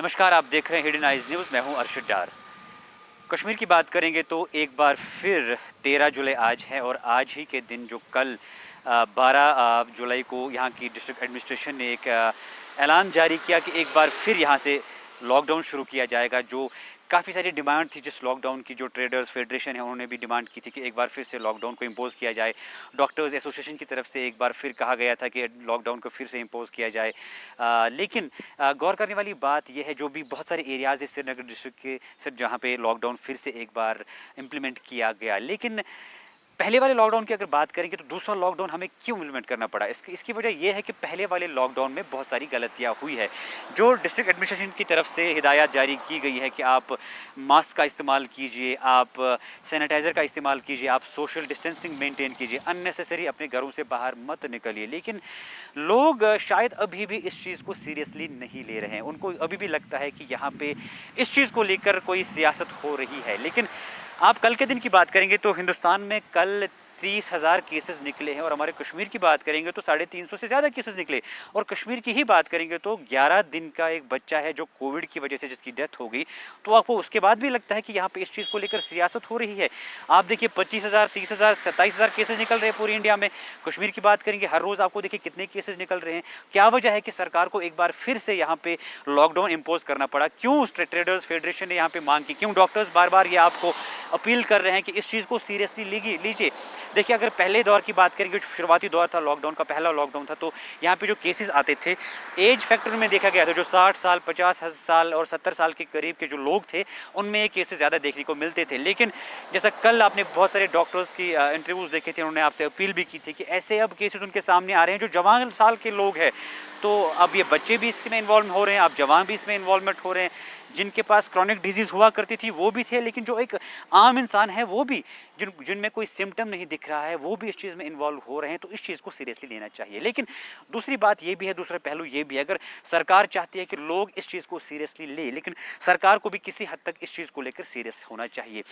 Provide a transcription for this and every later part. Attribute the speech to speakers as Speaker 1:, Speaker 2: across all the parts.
Speaker 1: नमस्कार, आप देख रहे हैं हिडन आइज न्यूज़। मैं हूं अर्शद डार। कश्मीर की बात करेंगे तो एक बार फिर 13 जुलाई आज है और आज ही के दिन जो कल 12 जुलाई को यहां की डिस्ट्रिक्ट एडमिनिस्ट्रेशन ने एक ऐलान जारी किया कि एक बार फिर यहां से लॉकडाउन शुरू किया जाएगा। जो काफ़ी सारी डिमांड थी जिस लॉकडाउन की, जो ट्रेडर्स फेडरेशन है उन्होंने भी डिमांड की थी कि एक बार फिर से लॉकडाउन को इम्पोज़ किया जाए। डॉक्टर्स एसोसिएशन की तरफ से एक बार फिर कहा गया था कि लॉकडाउन को फिर से इम्पोज़ किया जाए। लेकिन गौर करने वाली बात यह है, जो भी बहुत सारे एरियाज़ है श्रीनगर डिस्ट्रिक्ट के सर जहाँ पे लॉकडाउन फिर से एक बार इम्प्लीमेंट किया गया, लेकिन पहले वाले लॉकडाउन की अगर बात करेंगे तो दूसरा लॉकडाउन हमें क्यों इम्प्लीमेंट करना पड़ा। इसकी वजह यह है कि पहले वाले लॉकडाउन में बहुत सारी गलतियां हुई है। जो डिस्ट्रिक्ट एडमिनिस्ट्रेशन की तरफ से हिदायत जारी की गई है कि आप मास्क का इस्तेमाल कीजिए, आप सैनिटाइज़र का इस्तेमाल कीजिए, आप सोशल डिस्टेंसिंग मेंटेन कीजिए, अननेसेसरी अपने घरों से बाहर मत निकलिए, लेकिन लोग शायद अभी भी इस चीज़ को सीरियसली नहीं ले रहे हैं। उनको अभी भी लगता है कि यहाँ पे इस चीज़ को लेकर कोई सियासत हो रही है। लेकिन आप कल के दिन की बात करेंगे तो हिंदुस्तान में कल 30,000 केसेस निकले हैं और हमारे कश्मीर की बात करेंगे तो 350 से ज़्यादा केसेस निकले। और कश्मीर की ही बात करेंगे तो 11 दिन का एक बच्चा है जो कोविड की वजह से जिसकी डेथ हो गई। तो आपको उसके बाद भी लगता है कि यहाँ पे इस चीज़ को लेकर सियासत हो रही है। आप देखिए 25,000, 30,000, 27,000 केसेस निकल रहे हैं पूरी इंडिया में। कश्मीर की बात करेंगे, हर रोज़ आपको देखिए कितने केसेस निकल रहे हैं। क्या वजह है कि सरकार को एक बार फिर से यहाँ पे लॉकडाउन इम्पोज करना पड़ा? क्यों ट्रेडर्स फेडरेशन ने यहाँ पे मांग की? क्यों डॉक्टर्स बार बार ये आपको अपील कर रहे हैं कि इस चीज़ को सीरियसली लीजिए? देखिए, अगर पहले दौर की बात करेंगे, जो शुरुआती दौर था लॉकडाउन का, पहला लॉकडाउन था, तो यहाँ पे जो केसेस आते थे एज फैक्टर में देखा गया था। जो 60 साल, 50 साल और 70 साल के करीब के जो लोग थे उनमें ये केसेस ज़्यादा देखने को मिलते थे। लेकिन जैसा कल आपने बहुत सारे डॉक्टर्स की इंटरव्यूज़ देखे थे, उन्होंने आपसे अपील भी की थी कि ऐसे अब केसेस उनके सामने आ रहे हैं जो जवान साल के लोग हैं। तो अब ये बच्चे भी इसमें इन्वॉल्व हो रहे हैं, अब जवान भी इसमें इन्वॉल्वमेंट हो रहे हैं। जिनके पास क्रॉनिक डिजीज़ हुआ करती थी वो भी थे, लेकिन जो एक आम इंसान है वो भी, जिनमें कोई सिम्टम नहीं दिख रहा है, वो भी इस चीज़ में इन्वॉल्व हो रहे हैं। तो इस चीज़ को सीरियसली लेना चाहिए। लेकिन दूसरी बात ये भी है, दूसरा पहलू ये भी है, अगर सरकार चाहती है कि लोग इस चीज़ को सीरियसली ले, लेकिन सरकार को भी किसी हद तक इस चीज़ को लेकर सीरियस होना चाहिए।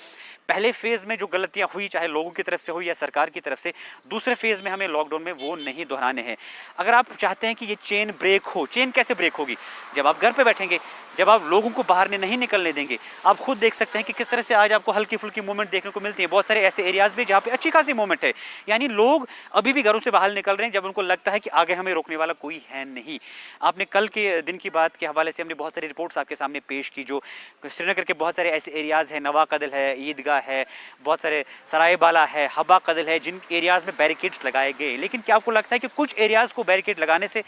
Speaker 1: पहले फेज़ में जो गलतियाँ हुई, चाहे लोगों की तरफ से हुई या सरकार की तरफ से, दूसरे फेज़ में हमें लॉकडाउन में वो नहीं दोहराने हैं। अगर आप चाहते हैं कि ये चेन ब्रेक हो, चेन कैसे ब्रेक होगी? जब आप घर पे बैठेंगे, जब आप लोगों को बाहर नहीं निकलने देंगे। आप खुद देख सकते हैं कि किस तरह से आज आपको हल्की फुल्की मूवमेंट देखने को मिलती है। बहुत सारे ऐसे एरियाज भी जहाँ पे अच्छी खासी मूवमेंट है, यानी लोग अभी भी घरों से बाहर निकल रहे हैं जब उनको लगता है कि आगे हमें रोकने वाला कोई है नहीं। आपने कल के दिन की बात के हवाले से हमने बहुत सारी रिपोर्ट्स आपके सामने पेश की। जो श्रीनगर के बहुत सारे ऐसे एरियाज़ हैं, नवा कदल है, ईदगाह है, बहुत सारे सराय बाला है, हबा कदल है, जिन एरियाज़ में बैरिकेड्स लगाए गए। लेकिन क्या आपको लगता है कि कुछ एरियाज़ को बैरिकेड लगाने से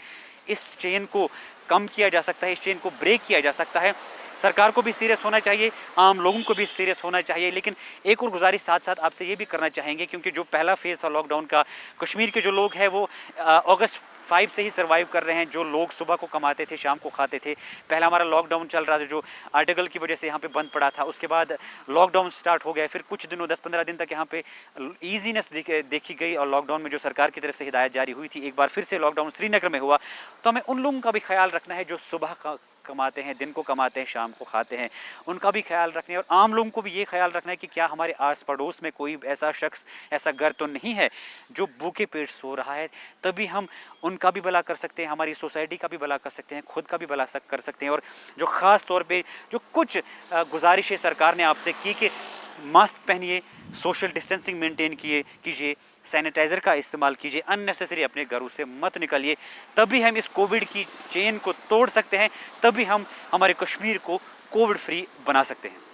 Speaker 1: इस चेन को कम किया जा सकता है, इस चेन को ब्रेक किया जा सकता है? सरकार को भी सीरियस होना चाहिए, आम लोगों को भी सीरियस होना चाहिए। लेकिन एक और गुजारिश साथ साथ आपसे ये भी करना चाहेंगे, क्योंकि जो पहला फेज़ था लॉकडाउन का, कश्मीर के जो लोग हैं वो अगस्त 5 से ही सर्वाइव कर रहे हैं। जो लोग सुबह को कमाते थे, शाम को खाते थे। पहला हमारा लॉकडाउन चल रहा था जो आर्टिकल की वजह से यहाँ पे बंद पड़ा था। उसके बाद लॉकडाउन स्टार्ट हो गया, फिर कुछ दिनों 10-15 दिन तक यहाँ पे ईजीनेस देखी गई और लॉकडाउन में जो सरकार की तरफ से हिदायत जारी हुई थी, एक बार फिर से लॉकडाउन श्रीनगर में हुआ। तो हमें उन लोगों का भी ख्याल रखना है जो सुबह का कमाते हैं, दिन को कमाते हैं, शाम को खाते हैं, उनका भी ख्याल रखना है। और आम लोगों को भी ये ख्याल रखना है कि क्या हमारे आस पड़ोस में कोई ऐसा शख्स, ऐसा घर तो नहीं है जो भूखे पेट सो रहा है। तभी हम उनका भी भला कर सकते हैं, हमारी सोसाइटी का भी भला कर सकते हैं, खुद का भी भला कर सकते हैं। और जो ख़ास तौर पे जो कुछ गुजारिशें सरकार ने आपसे की कि मास्क पहनिए, सोशल डिस्टेंसिंग मेंटेन कीजिए, सैनिटाइज़र का इस्तेमाल कीजिए, अननेसेसरी अपने घरों से मत निकलिए। तभी हम इस कोविड की चेन को तोड़ सकते हैं, तभी हम हमारे कश्मीर को कोविड फ्री बना सकते हैं।